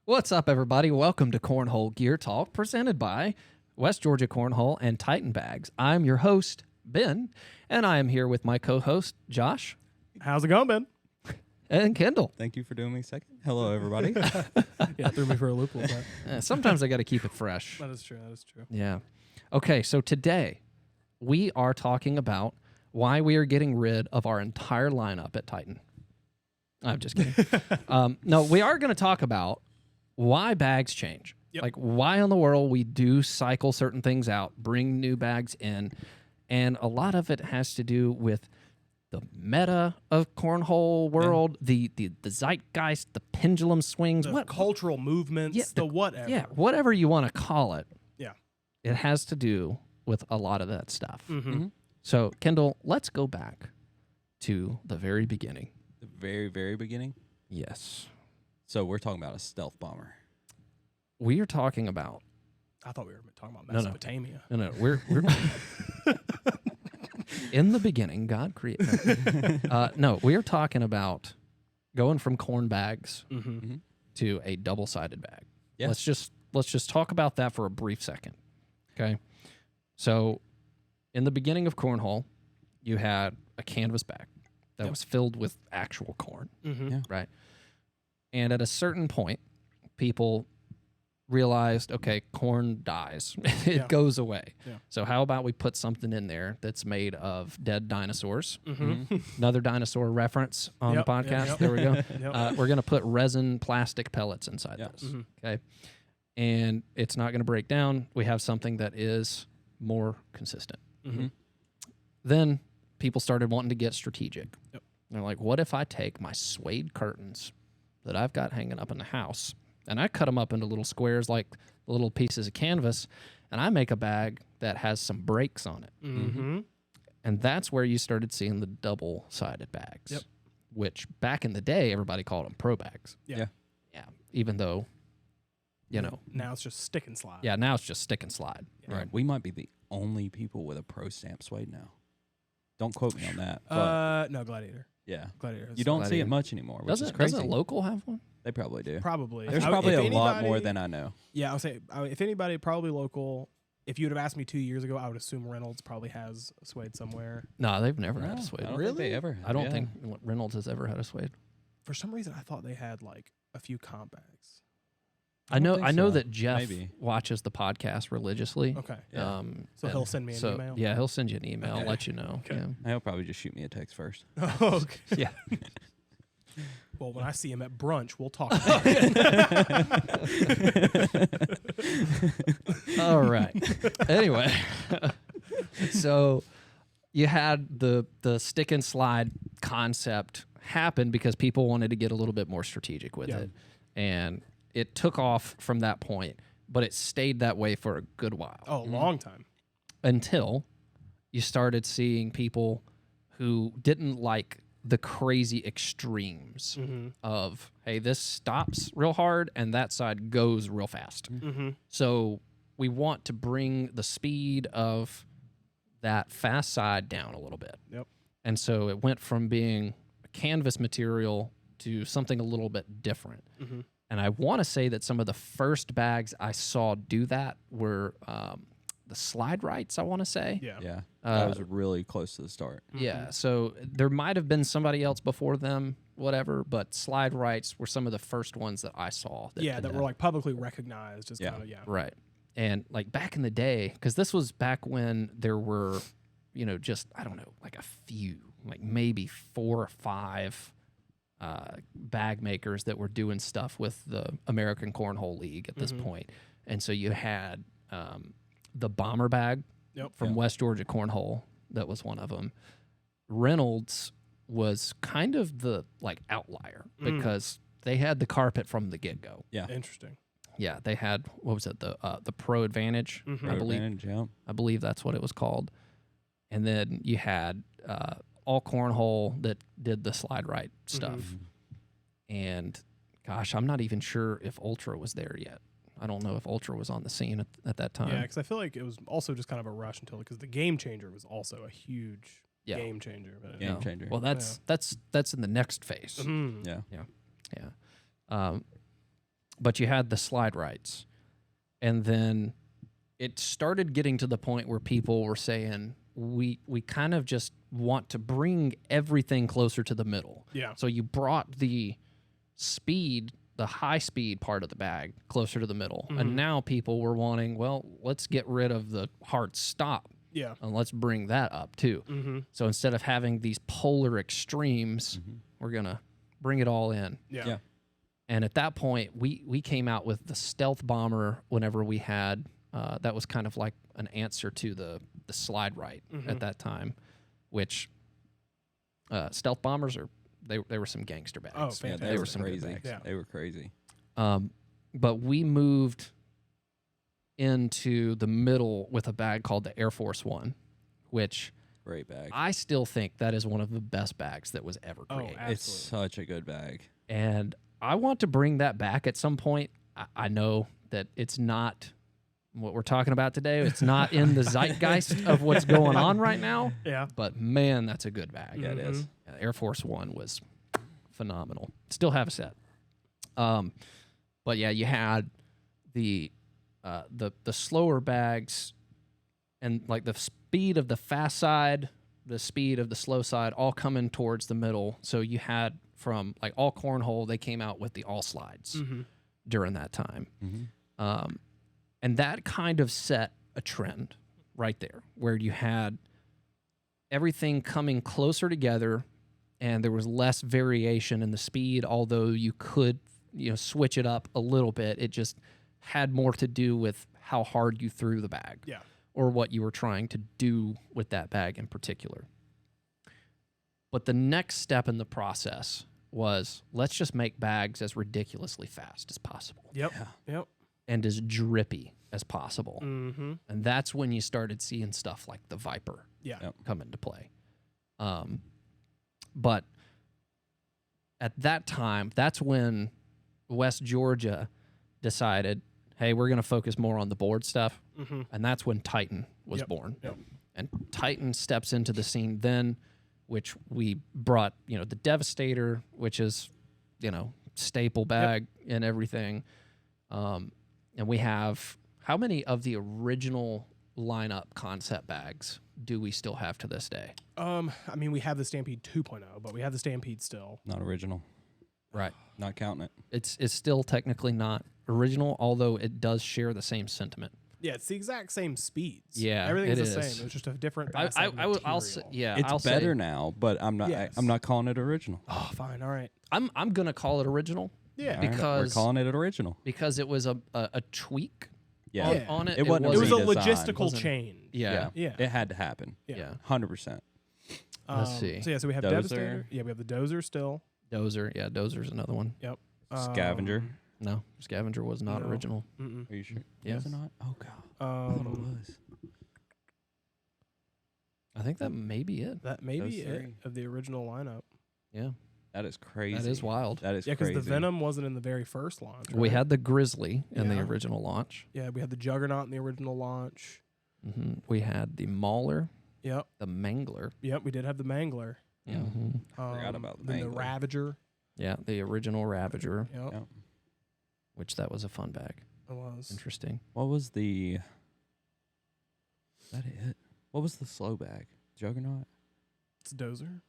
What's up, everybody? Welcome to Cornhole Geartalk, presented by West Georgia Cornhole and Titan Bags. I'm your host, Ben, and I am here with my co-host, Josh. How's it going, Ben? And Kendall. Thank you for doing me second. Hello, everybody. Yeah, threw me for a loop a little bit. Sometimes I got to keep it fresh. That is true. That is true. Yeah. Okay, so today we are talking about why we are getting rid of our entire lineup at Titan. I'm just kidding. No, we are going to talk about why bags change. Yep. Like why in the world we do cycle certain things out, bring new bags in, and a lot of it has to do with the meta of cornhole world, the zeitgeist, the pendulum swings, The what cultural movements, Yeah, the whatever. yeah, whatever you want to call it. Yeah. It has to do with a lot of that stuff. Mm-hmm. So, Kendall, let's go back to the very beginning. The very, very beginning. Yes. So we're talking about a stealth bomber. We are talking about I thought we were talking about No. Mesopotamia. no, we're in the beginning, God created. No, we are talking about going from corn bags Mm-hmm. to a double-sided bag. Yeah. Let's just talk about that for a brief second. Okay. So, in the beginning of cornhole, you had a canvas bag that Yep. was filled with actual corn, Mm-hmm. Yeah. right? And at a certain point, people realized, okay, corn dies. It Yeah. goes away. Yeah. So how about we put something in there that's made of dead dinosaurs? Mm-hmm. Another dinosaur reference on Yep, the yep, podcast. yep. There we go. Yep. We're going to put resin plastic pellets inside Yeah. this. Mhm. Okay. And it's not going to break down. We have something that is more consistent. Mm-hmm. Then people started wanting to get strategic. Yep. They're like, what if I take my suede curtains that I've got hanging up in the house and I cut them up into little squares like little pieces of canvas and I make a bag that has some breaks on it. Mm-hmm. And that's where you started seeing the double-sided bags, Yep. which back in the day, everybody called them pro bags. Yeah. Yeah. Even though, you know, Now it's just stick and slide. yeah, now it's just stick and slide. Yeah. Right. We might be the only people with a pro stamp suede now. Don't quote me on that. But No, Gladiator. yeah. Gladiator. You don't see Gladiator. it much anymore, which is Doesn't crazy. Local have one? They probably do. Probably. There's I- probably if a lot more anybody- than I know. Yeah, I'll say if anybody, probably local. If you would have asked me 2 years ago, I would assume Reynolds probably has a suede somewhere. No, they've never had No, a suede. I don't Really? think they ever. I don't yeah. think Reynolds has ever had a suede. For some reason, I thought they had like a few comp bags. I don't know think so. that Jeff Maybe. watches the podcast religiously. Okay. Yeah. So and he'll send me an email? Yeah, he'll send you an email, Okay. let you know. Okay. He'll probably just shoot me a text first. Okay. Yeah. Well, when I see him at brunch, we'll talk. All right. Anyway, so you had the stick and slide concept happen because people wanted to get a little bit more strategic with Yeah. it, and it took off from that point. But it stayed that way for a good while Oh, a long time. until you started seeing people who didn't like the crazy extremes Mm-hmm. of, hey, this stops real hard and that side goes real fast. Mm-hmm. So we want to bring the speed of that fast side down a little bit. Yep. And so it went from being a canvas material to something a little bit different. Mm-hmm. And I want to say that some of the first bags I saw do that were the slide rights, I want to say. Yeah. Yeah. Uh, That was really close to the start. Yeah, so there might have been somebody else before them, whatever, but slide rights were some of the first ones that I saw. That did were like publicly recognized as Yeah. kind of, yeah. Right. And like back in the day, because this was back when there were, just, I don't know, like a few, like maybe 4 or 5 bag makers that were doing stuff with the American Cornhole League at this Mhm. point. And so you had the bomber bag Yep. from Yeah. West Georgia Cornhole. That was one of them. Reynolds was kind of the like outlier because they had the carpet from the get-go. Yeah. Interesting. Yeah, they had, what was it, the Pro Advantage, Mhm. I believe. Advantage, yeah. I believe that's what it was called. And then you had all Cornhole that did the slide right stuff. Mhm. And gosh, I'm not even sure if Ultra was there yet. I don't know if Ultra was on the scene at that time. Yeah, because I feel like it was also just kind of a rush until, because the Game Changer was also a huge Yeah. game changer. But Game No. changer. Well, that's in the next phase. Mhm. Yeah. Yeah. but you had the slide rights. And then it started getting to the point where people were saying, we kind of just want to bring everything closer to the middle. Yeah. So you brought the speed, the high speed part of the bag closer to the middle. And now people were wanting, well, let's get rid of the hard stop. Yeah. And let's bring that up too. Mm-hmm. So instead of having these polar extremes, we're going to bring it all in. Yeah. And at that point, we came out with the stealth bomber whenever we had, that was kind of like an answer to the slide right at that time, which stealth bombers they were some gangster bags. Oh, fantastic. They were some good crazy. bags. Yeah. They were crazy. But we moved into the middle with a bag called the Air Force One, which Great bag. I still think that is one of the best bags that was ever created. absolutely. It's such a good bag. And I want to bring that back at some point. I know that it's not what we're talking about today. It's not in the zeitgeist of what's going on right now. Yeah. But man, that's a good bag. Yeah, it is. Air Force One was phenomenal. Still have a set. But yeah, you had the slower bags and like the speed of the fast side, the speed of the slow side, all coming towards the middle. So you had from like all cornhole, they came out with the all slides during that time. And that kind of set a trend right there where you had everything coming closer together and there was less variation in the speed, although you could, switch it up a little bit. It just had more to do with how hard you threw the bag. Yeah. Or what you were trying to do with that bag in particular. But the next step in the process was let's just make bags as ridiculously fast as possible. Yep. Yep. And as drippy as possible. Mm-hmm. And that's when you started seeing stuff like the Viper Yeah. Yep. come into play. But at that time, that's when West Georgia decided, hey, we're going to focus more on the board stuff. And that's when Titan was born. Yep. And Titan steps into the scene then, which we brought, the Devastator, which is, staple bag and everything. And we have, how many of the original lineup concept bags do we still have to this day? We have the Stampede 2.0, but we have the Stampede still. Not original. Right. Not counting it. It's still technically not original, although it does share the same sentiment. Yeah, it's the exact same speeds. Yeah, everything's it the is. same. It's just a different. I'll say, material. It's I'll better say, now, but I'm not. Yes. I'm not calling it original. Oh, fine. All right. I'm gonna call it original. Yeah. All right, because- we're calling it original. Because it was a tweak Yeah. Yeah. on it. It wasn't It was a redesign. logistical Wasn't- change. Yeah. Yeah. It had to happen. Yeah. 100%. Let's see. So we have Dozer. Devastator. Yeah, we have the Dozer still. Dozer. Yeah, Dozer's another one. Yep. Scavenger. No, Scavenger was not No. original. Mm-mm. Are you sure? Yeah. Was it not? Oh god. I thought it was. I think that may be it. That may be Those it three. of the original lineup. Yeah, That is crazy. that is wild. That is Yeah, because crazy. the Venom wasn't in the very first launch. We right? had the Grizzly in the Yeah. original launch. Yeah, we had the Juggernaut in the original launch. We had the Mauler, Yep. the Mangler. Yep. We did have the Mangler. Yeah. Forgot about the then the Mangler. Ravager. Yeah, the original Ravager, Yep. Yep. which that was a fun bag. It was. Interesting. What was the? Is that it? What was the slow bag? Juggernaut? It's Dozer.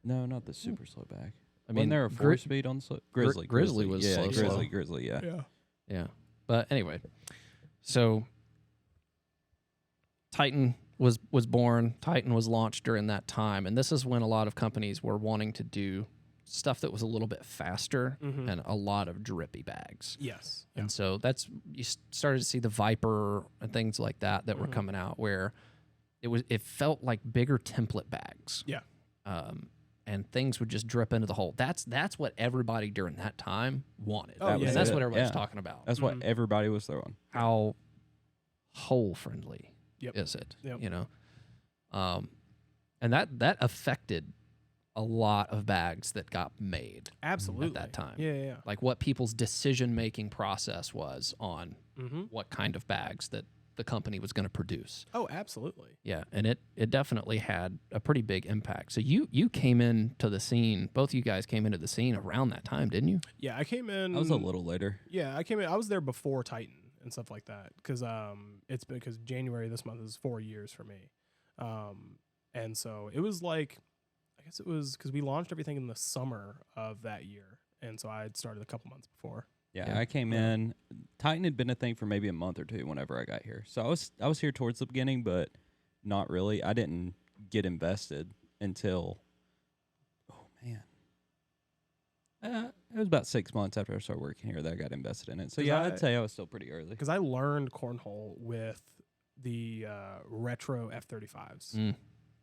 No, not the super slow bag. I Wasn't there a Gri- 4-speed on slow? Grizzly. Grizzly was yeah, slow, Grizzly. slow. Grizzly. Yeah. Yeah. Yeah. But anyway, so Titan was born. Titan was launched during that time. And this is when a lot of companies were wanting to do stuff that was a little bit faster and a lot of drippy bags. Yes. And so you started to see the Viper and things like that were coming out where it felt like bigger template bags. Yeah. And things would just drip into the hole. That's what everybody during that time wanted. Oh, yeah. And that's it. what everybody's Yeah. talking about. That's what everybody was throwing. How hole friendly Yep. is it? Yep. And that affected a lot of bags that got made Absolutely. at that time. Yeah. Like what people's decision making process was on Mm-hmm. what kind of bags that the company was going to produce. Oh, absolutely. Yeah, and it definitely had a pretty big impact. So you came into the scene, both of you guys came into the scene around that time, didn't you? Yeah, I came in. I was a little later. Yeah, I came in. I was there before Titan and stuff like that because it's been because January this month is 4 years for me, and so it was like I guess it was because we launched everything in the summer of that year, and so I had started a couple months before. Yeah, Yeah. I came in. Titan had been a thing for maybe a month or two whenever I got here. So I was here towards the beginning, but not really. I didn't get invested until it was about 6 months after I started working here that I got invested in it. So 'Cause yeah, I'd say I was still pretty early. Because I learned cornhole with the retro F-35s.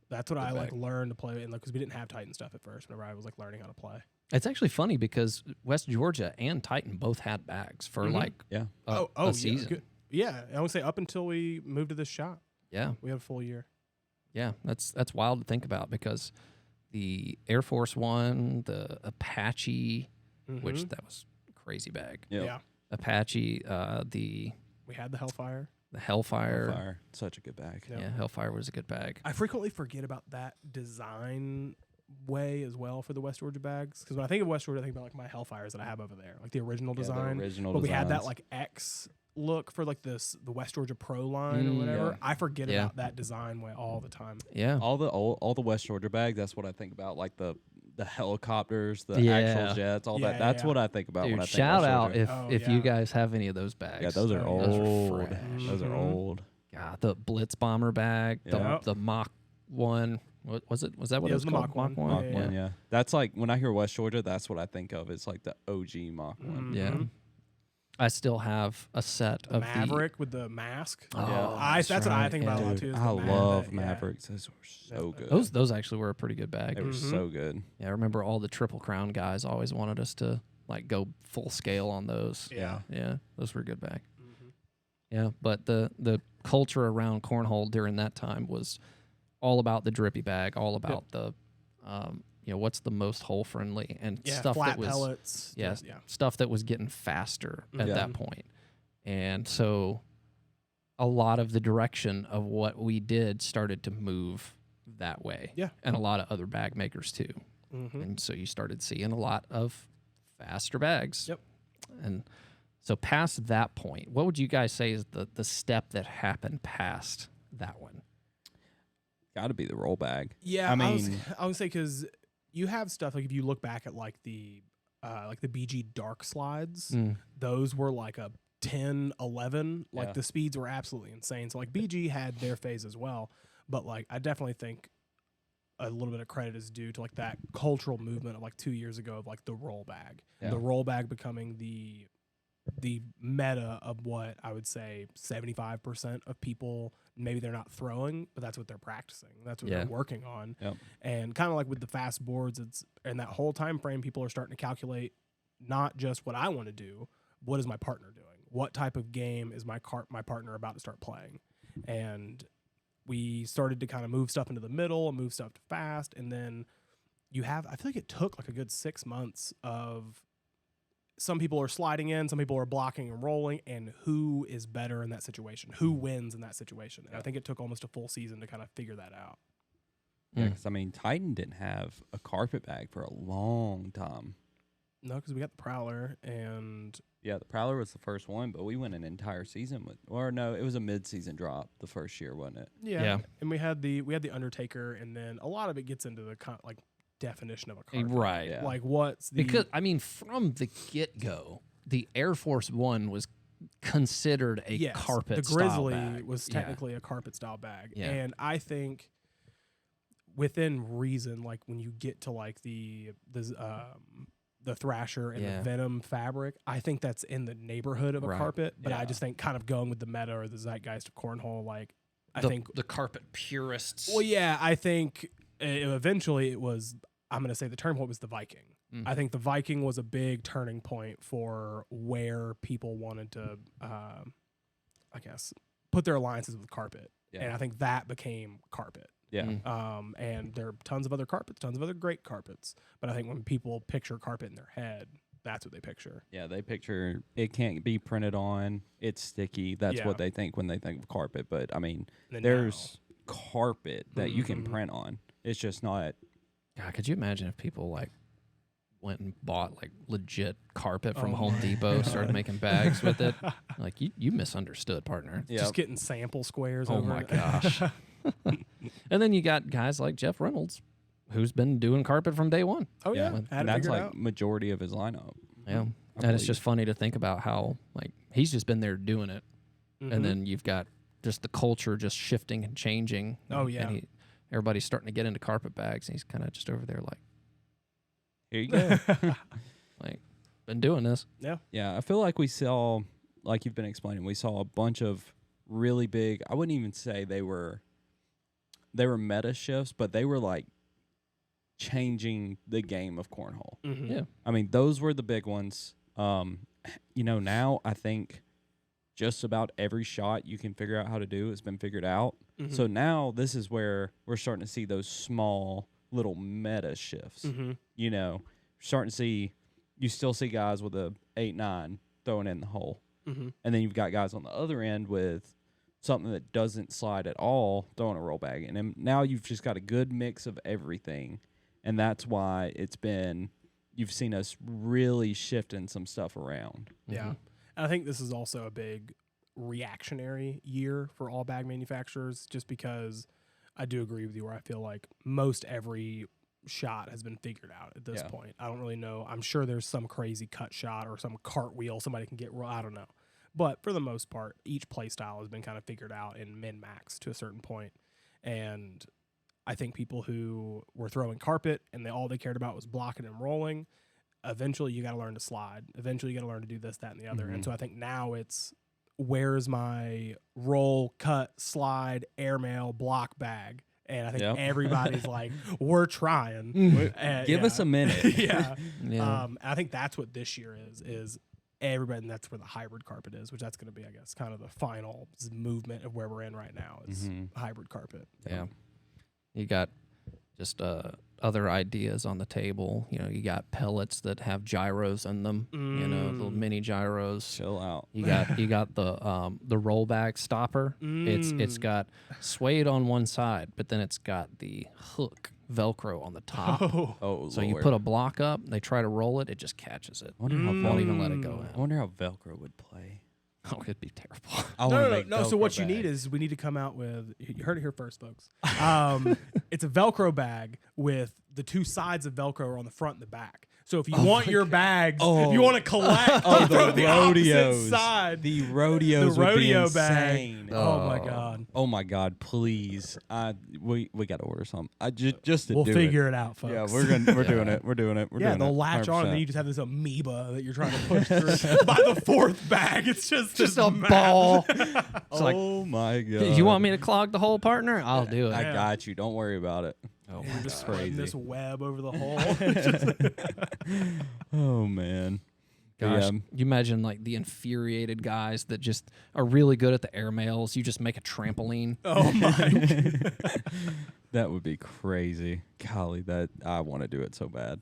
That's what Good I like bag. learned to play in because we didn't have Titan stuff at first. Whenever I was like learning how to play. It's actually funny because West Georgia and Titan both had bags for Mhm. like Yeah. a Yeah, season. good. Yeah, I would say up until we moved to this shop, Yeah, we had a full year. yeah, that's wild to think about because the Air Force One, the Apache, which Mhm. that was a crazy bag. Yep. Yeah, Apache, the we had the Hellfire. Hellfire. Fire. Such a good bag. Yep. Yeah, Hellfire was a good bag. I frequently forget about that design way as well for the West Georgia bags because when I think of West Georgia, I think about like my Hellfires that I have over there, like the original Yeah, the design. original But we had that designs. like X look for like the West Georgia Pro line or Mm, whatever. yeah. I forget Yeah. about that design way all the time. Yeah, all the West Georgia bag. That's what I think about. Like the helicopters, the Yeah. actual jets, all Yeah, that. That's yeah. what I think about when dude, I think shout West out Georgia. if Oh, you yeah. guys have any of those bags. Yeah, those are Oh, yeah. Those are old. fresh. Those are Mhm. old. God, the Blitz bomber bag, Yeah. the Mach 1. What was it? Was that what Yeah, it it was was the called? Mach 1. Mach Yeah, 1, yeah. That's like when I hear West Georgia, that's what I think of. It's like the OG Mach 1. Mhm. Yeah. I still have a set The of Maverick with the mask. Oh, Yeah. That's what I right, think about a lot yeah. too. Dude, Is I the love yeah. Mavericks. Those were so Yeah. good. Those actually were a pretty good They bag. were Mhm. so good. Yeah, I remember all the Triple Crown guys always wanted us to like go full scale on those. Yeah. Yeah, those were a good bag. Mhm. Yeah, but the culture around cornhole during that time was all about the drippy bag, all about the what's the most hole friendly and Yeah, stuff flat that was pellets. yeah, Yeah. stuff that was getting faster at Yeah. that point. And so a lot of the direction of what we did started to move that way. Yeah. And a lot of other bag makers too. Mhm. And so you started seeing a lot of faster bags. Yep. And so past that point, what would you guys say is the step that happened past that one? Got to be the roll bag. Yeah, I mean, I would say because you have stuff like if you look back at like the BG dark slides, those were like a 10, 11. Like Yeah. the speeds were absolutely insane. So like BG had their phase as well, but like I definitely think a little bit of credit is due to like that cultural movement of like 2 years ago of like the roll bag, Yeah. the roll bag becoming the meta of what I would say 75% of people, maybe they're not throwing, but that's what they're practicing. That's what Yeah. they're working on. Yep. And kind of like with the fast boards, it's in that whole time frame, people are starting to calculate not just what I want to do, what is my partner doing? What type of game is my partner about to start playing? And we started to kind of move stuff into the middle and move stuff to fast. And then I feel like it took like a good 6 months of some people are sliding in, some people are blocking and rolling, and who is better in that situation? Who wins in that situation? And I think it took almost a full season to kind of figure that out. Yeah, 'cause, I mean, Titan didn't have a carpet bag for a long time. No, because we got the Prowler and Yeah, the Prowler was the first one, but we went an entire season with, or no, it was a mid-season drop the first year, wasn't it? Yeah. and we had the Undertaker, and then a lot of it gets into the like definition of a carpet. Right. Yeah. Like what's the Because I mean, from the get go, the Air Force One was considered a yes, carpet. The style Grizzly bag. was Yeah. technically a carpet style bag, Yeah. and I think within reason, like when you get to like the Thrasher and Yeah. the Venom fabric, I think that's in the neighborhood of a Right. carpet. But I Yeah. just think kind of going with the meta or the zeitgeist of cornhole, like I the, think. the carpet purists. Well, yeah, I think eventually it was. I'm going to say the turning point was the Viking. Mhm. I think the Viking was a big turning point for where people wanted to, I guess, put their alliances with carpet. Yeah. And I think that became carpet. Yeah. Mm. And there are tons of other carpets, tons of other great carpets. But I think when people picture carpet in their head, That's what they picture. Yeah, they picture it can't be printed on. It's sticky. That's Yeah. what they think when they think of carpet. But I mean, And then there's carpet that you can Mhm. print on. It's just not. God, could you imagine if people like went and bought like legit carpet from Oh Home my Depot, God. started making bags with it? Like you misunderstood, partner. Yeah, Just getting sample squares. Oh over my it. gosh. And then you got guys like Jeff Reynolds, who's been doing carpet from day one. Oh yeah, Yeah. had and it that's figured like out. majority of his lineup. Yeah. I And it's believe. just funny to think about how like he's just been there doing it. Mhm. And then you've got just the culture just shifting and changing. Oh, yeah. And everybody's starting to get into carpet bags, and he's kind of just over there Here you go. like, been doing this. Yeah, I feel like we saw, like you've been explaining, we saw a bunch of really big. I wouldn't even say they were meta shifts, but they were like changing the game of cornhole. Mhm. Yeah. I mean, those were the big ones. Now I think just about every shot you can figure out how to do has been figured out. Mhm. So now this is where we're starting to see those small little meta shifts. Mhm. Starting to see, you still see guys with a 8-9 throwing in the hole. Mhm. And then you've got guys on the other end with something that doesn't slide at all, throwing a roll bag. And then now you've just got a good mix of everything. And that's why you've seen us really shifting some stuff around. Yeah. Mhm. And I think this is also a big reactionary year for all bag manufacturers, just because I do agree with you where I feel like most every shot has been figured out at this Yeah. point. I don't really know. I'm sure there's some crazy cut shot or some cartwheel somebody can get. I don't know. But for the most part, each play style has been kind of figured out in min-max to a certain point. And I think people who were throwing carpet and all they cared about was blocking and rolling, eventually you got to learn to slide. Eventually you got to learn to do this, that, and the other. And Mhm. so I think now it's, where's my roll, cut, slide, airmail, block bag? And I think Yep. everybody's like, we're trying. Give us a minute. Yeah. Yeah. And I think that's what this year is everybody, and that's where the hybrid carpet is, which that's going to be, I guess, kind of the final movement of where we're in right now is Mhm. hybrid carpet. Yeah. You got just other ideas on the table. You got pellets that have gyros in them. Little mini gyros. Chill out. You got the rollback stopper. It's got suede on one side, but then it's got the hook Velcro on the top. Oh, So you Lord. put a block up, they try to roll it, it just catches it. I wonder how Won't even let it go I in. wonder how Velcro would play. Oh, it'd be terrible. I wanna make No. So Velcro what you need bags. is we need to come out with. You heard it here first, folks. It's a Velcro bag with the two sides of Velcro are on the front and the back. So if you want your bags, if you want to collect, Oh, throw the opposite rodeos. side. The rodeos The would be rodeo bag. insane. Oh my god. Oh my God! Please, we got to order some. Just to We'll do figure it out, folks. it. Yeah, we're doing it. We're doing it. We're Yeah, doing they'll it. latch on, and then 100%. you just have this amoeba that you're trying to push through. By the fourth bag, it's just Just this a map. ball. It's like, Oh my God! you want me to clog the hole, partner? I'll do it. I got you. Don't worry about it. Oh And my you're just God. spreading Crazy. this web over the hole. Oh man. Gosh, Yeah. you imagine like the infuriated guys that just are really good at the airmails. You just make a trampoline. Oh my. That would be crazy. Golly, that I want to do it so bad.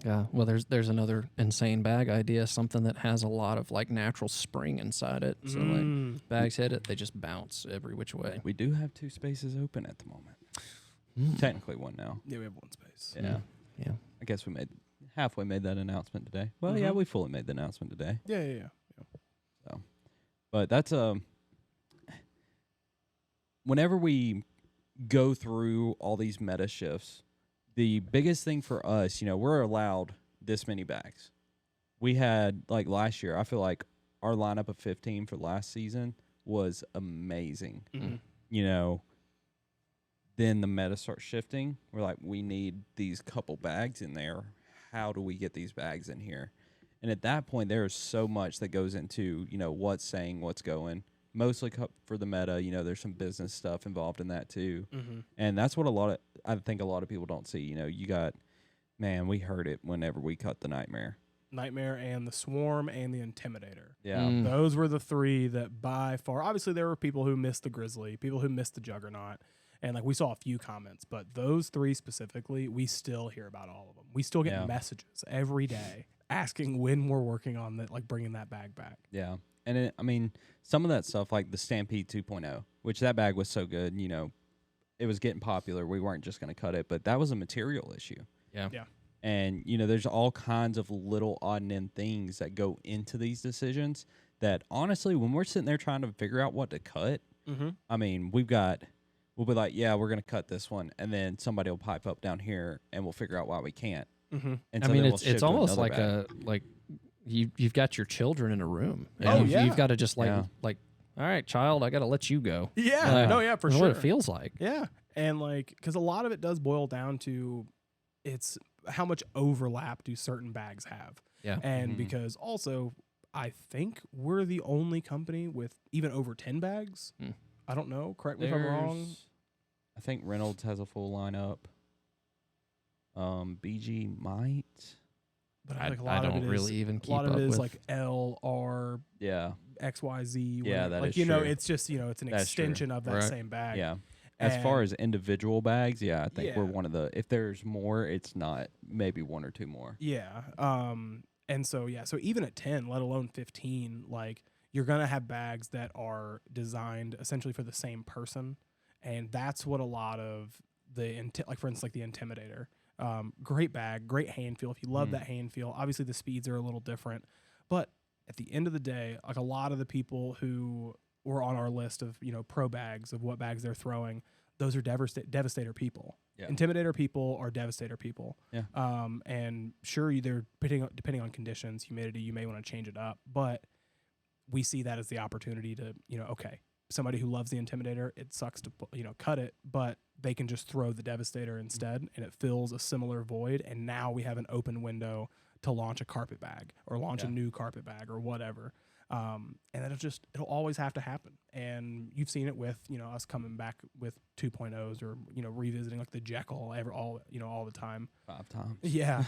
Yeah. Well, there's another insane bag idea, something that has a lot of like natural spring inside it. So like bags hit it, they just bounce every which way. We do have 2 spaces open at the moment. Technically one now. Yeah, we have one space. Yeah. Yeah. I guess we halfway made that announcement today. Well, yeah, we fully made the announcement today. Yeah. But that's whenever we go through all these meta shifts, the biggest thing for us, we're allowed this many bags. We had like last year, I feel like our lineup of 15 for last season was amazing. Then the meta starts shifting. We're like, we need these couple bags in there. How do we get these bags in here? And at that point, there is so much that goes into, what's saying, what's going. Mostly for the meta, there's some business stuff involved in that too. And that's what I think a lot of people don't see. You got, man, we heard it whenever we cut the Nightmare. Nightmare and the Swarm and the Intimidator. Yeah. Those were the 3 that by far, obviously there were people who missed the Grizzly, people who missed the Juggernaut. And like we saw a few comments, but those 3 specifically, we still hear about all of them. We still get messages every day asking when we're working on that, like bringing that bag back. Yeah. And I mean, some of that stuff like the Stampede 2.0, which that bag was so good, you know, it was getting popular. We weren't just going to cut it, but that was a material issue. Yeah. Yeah. And, you know, there's all kinds of little odd and end things that go into these decisions that honestly, when we're sitting there trying to figure out what to cut, I mean, we'll be like, yeah, we're going to cut this one. And then somebody will pipe up down here and we'll figure out why we can't. And I so mean, then it's we'll almost shift to like another bag. you've got your children in a room. And Oh, you've, yeah. you've got to just like, Yeah. all right, child, I got to let you go. Yeah. No, yeah, for That's sure. what it feels like. Yeah. And like, because a lot of it does boil down to it's how much overlap do certain bags have. Yeah. And because also, I think we're the only company with even over 10 bags. I don't know. Correct me if I'm wrong. I think Reynolds has a full lineup. BG might. But I, like a I lot of don't it really is, even a keep lot of up it is with. like L, R, Yeah. XYZ. Yeah, whatever. that like, is you know, true. it's just, you know, it's an That's true. extension of that Right. same bag. Yeah. As far And- as individual bags, yeah, I think we're Yeah. one of the. If there's more, it's not maybe one or two more. Yeah. And so, yeah, so even at 10, let alone 15, like you're going to have bags that are designed essentially for the same person. And that's what a lot of like for instance, like the Intimidator, great bag, great hand feel. If you love that hand feel, obviously the speeds are a little different, but at the end of the day, like a lot of the people who were on our list of, you know, pro bags of what bags they're throwing, those are Devastator people. Yeah. Intimidator people are Devastator people. Yeah. And sure, they're depending on conditions, humidity, you may want to change it up, but we see that as the opportunity to, you know, okay, somebody who loves the Intimidator, it sucks to, you know, cut it, but they can just throw the Devastator instead, and it fills a similar void. And now we have an open window to launch a carpet bag or launch a new carpet bag or whatever. And it'll always have to happen. And you've seen it with, you know, us coming back with 2.0s or, you know, revisiting like the Jekyll all the time. 5 times. Yeah.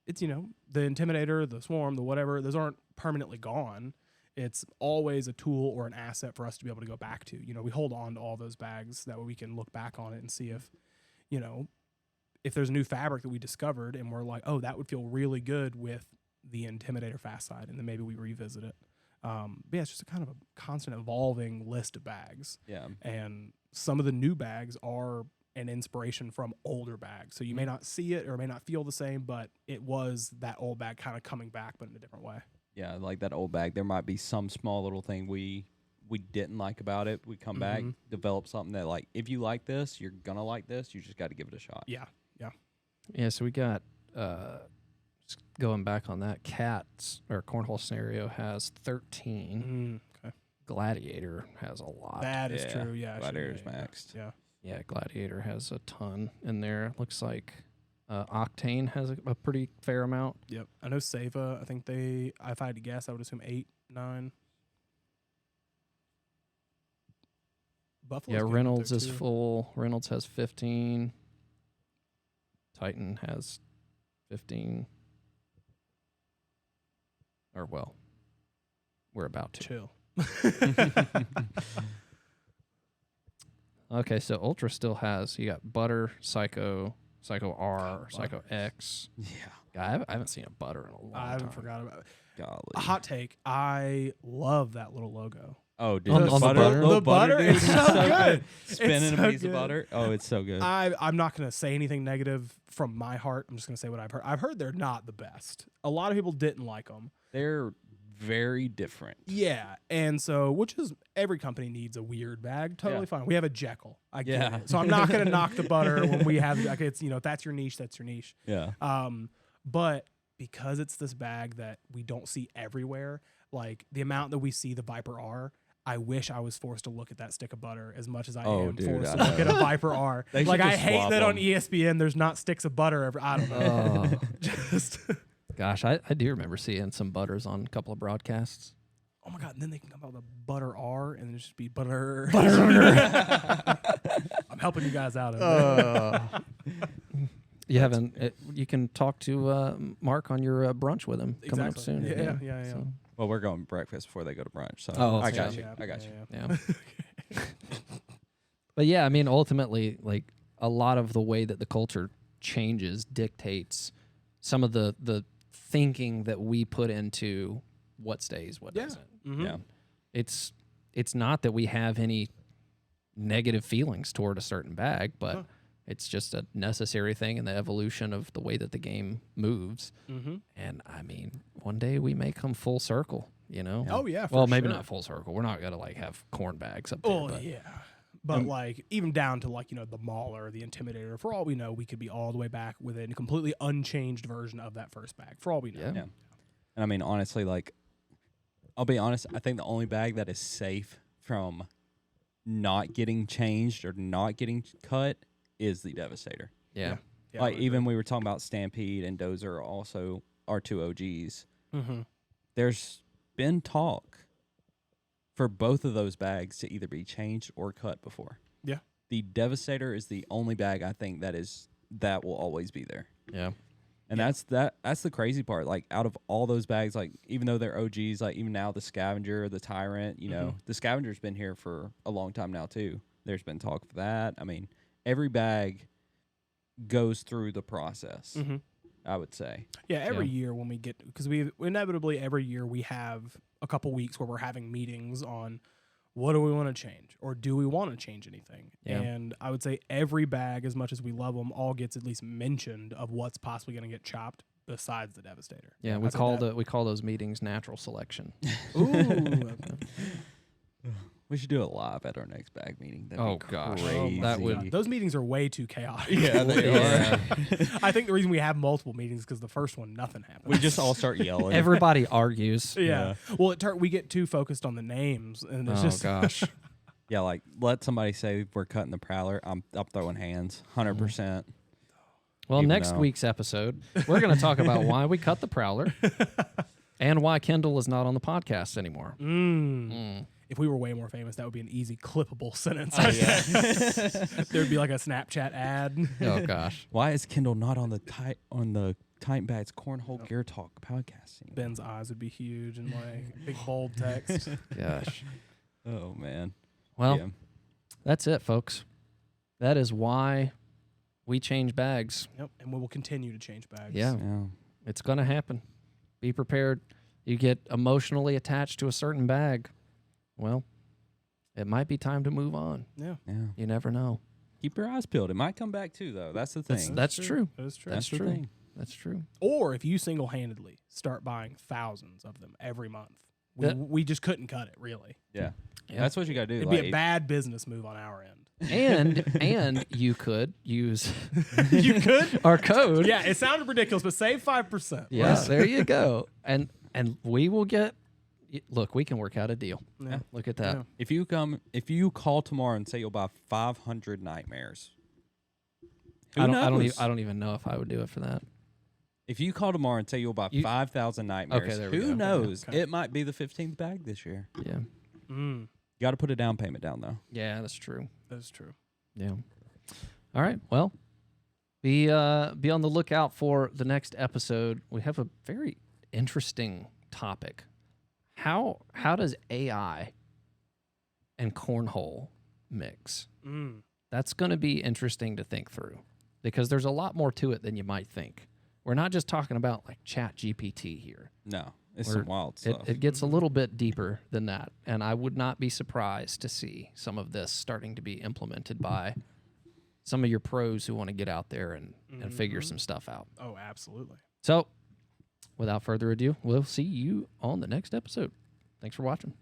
It's, you know, the Intimidator, the Swarm, the whatever, those aren't permanently gone. It's always a tool or an asset for us to be able to go back to. You know, we hold on to all those bags that way we can look back on it and see if, you know, if there's a new fabric that we discovered and we're like, oh, that would feel really good with the Intimidator fast side, and then maybe we revisit it. But yeah, it's just a kind of a constant evolving list of bags. Yeah. And some of the new bags are an inspiration from older bags. So you may not see it or may not feel the same, but it was that old bag kind of coming back, but in a different way. Yeah, like that old bag. There might be some small little thing we didn't like about it. We come back, develop something that, like, if you like this, you're gonna like this. You just got to give it a shot. Yeah, yeah. Yeah, so we got just going back on that, Cats or Cornhole Scenario has 13. Okay. Gladiator has a lot. That is Yeah, true. Yeah, Gladiator's yeah, maxed. Yeah. Yeah, Gladiator has a ton in there. Looks like Octane has a pretty fair amount. Yep. I know Seva, I think if I had to guess, I would assume 8, 9. Buffalo's Yeah, good up Reynolds there, is too. full. Reynolds has 15. Titan has 15. Or, well, we're about to. Chill. Okay, so Ultra still has, you got Butter, Psycho, Psycho R, Psycho X. Yeah. Yeah, I haven't seen a Butter in a long I time. haven't forgot about it. Golly. A hot take. I love that little logo. Oh, dude, On the the butter, butter? little The butter dude, is so good. Spinning It's a so piece good. of butter. Oh, it's so good. I'm not going to say anything negative from my heart. I'm just going to say what I've heard. I've heard they're not the best. A lot of people didn't like them. They're very different. Yeah, and so which is every company needs a weird bag. Totally Yeah. fine. We have a Jekyll. I get Yeah. it. So I'm not going to knock the butter when we have. Like, it's, you know, if that's your niche, that's your niche. Yeah. But because it's this bag that we don't see everywhere, like the amount that we see the Viper R, I wish I was forced to look at that stick of butter as much as I am dude, forced I to look at a know. Viper R. They Like should I just hate swap that on them. ESPN there's not sticks of butter. I don't know. Oh, Just gosh, I do remember seeing some Butters on a couple of broadcasts. oh my god! And then they can come out with a butter R and then just be butter. I'm helping you guys out. You haven't. You can talk to Mark on your brunch with him coming up Exactly. soon. Yeah. So, Well, we're going breakfast before they go to brunch. So Oh, I so got yeah. you. I got you. yeah. But yeah, I mean, ultimately, like a lot of the way that the culture changes dictates some of the thinking that we put into what stays, what Yeah. doesn't. Mhm. Yeah. It's not that we have any negative feelings toward a certain bag, but Huh. it's just a necessary thing in the evolution of the way that the game moves. Mm-hmm. And I mean, one day we may come full circle, you know? Oh yeah. Well, for maybe sure. not full circle. We're not gonna like have corn bags up there. Oh But yeah. But like even down to like the Mauler, the Intimidator. For all we know, we could be all the way back with a completely unchanged version of that first bag. For all we know. Yeah. Yeah. And I mean, honestly, like, I'll be honest, I think the only bag that is safe from not getting changed or not getting cut is the Devastator. yeah. Yeah, Like, even we were talking about Stampede and Dozer also are two OGs. Mm-hmm. There's been talk for both of those bags to either be changed or cut before. Yeah. The Devastator is the only bag I think that will always be there. Yeah. And that's the crazy part. Like, out of all those bags, like, even though they're OGs, like, even now the Scavenger, the Tyrant, the Scavenger's been here for a long time now too. There's been talk of that. I mean, every bag goes through the process, Mm-hmm. I would say. Yeah, every year when we get, because we inevitably every year we have a couple weeks where we're having meetings on what do we want to change or do we want to change anything. Yeah. And I would say every bag, as much as we love them, all gets at least mentioned of what's possibly going to get chopped besides the Devastator. Yeah, I we think call those meetings natural selection. Ooh. We should do it live at our next bag meeting. That'd Oh, be gosh. crazy. That would- God, those meetings are way too chaotic. Yeah, they Yeah. I think the reason we have multiple meetings is because the first one, nothing happens. We just all start yelling. Everybody argues. yeah. Well, we get too focused on the names, and it's Oh just gosh. Yeah, like, let somebody say we're cutting the Prowler. I'm throwing hands, 100%. Well, Even next though- week's episode, we're going to talk about why we cut the Prowler and why Kendall is not on the podcast anymore. If we were way more famous, that would be an easy clippable sentence. Oh, There'd be like a Snapchat ad. Oh gosh. Why is Kendall not on the Titan Bags Cornhole Geartalk podcast anymore? Ben's eyes would be huge and like big bold text. Gosh. Oh, man. Well, Yeah. that's it, folks. That is why we change bags. Yep, and we will continue to change bags. Yeah. Yeah. It's going to happen. Be prepared. You get emotionally attached to a certain bag. Well, it might be time to move on. Yeah, Yeah. You never know. Keep your eyes peeled. It might come back too, though. That's the thing. That's true. That is true. That's the true. thing. That's true. Or if you single-handedly start buying thousands of them every month, we just couldn't cut it. Really, Yeah. Yeah. That's what you got to do. it'd like, be a bad business move on our end. And you could use You could. our code. Yeah, it sounded ridiculous, but save 5%. Yes, there you go. And we will get. Look, we can work out a deal. Yeah. Look at that. Yeah. if you call tomorrow and say you'll buy 500 Nightmares, I who don't knows? I don't even know if I would do it for that. If you call tomorrow and say you'll buy 5,000 Nightmares, Okay, there we who go. knows? Okay. It might be the 15th bag this year. Yeah. Mm, You got to put a down payment down, though. Yeah, that's true. that is true. Yeah. All right. Well, be on the lookout for the next episode. We have a very interesting topic. How does AI and cornhole mix? Mm. That's going to be interesting to think through because there's a lot more to it than you might think. We're not just talking about like Chat GPT here. No, it's We're- some wild stuff. It gets a little bit deeper than that, and I would not be surprised to see some of this starting to be implemented by some of your pros who want to get out there and figure some stuff out. Oh, absolutely. So, without further ado, we'll see you on the next episode. Thanks for watching.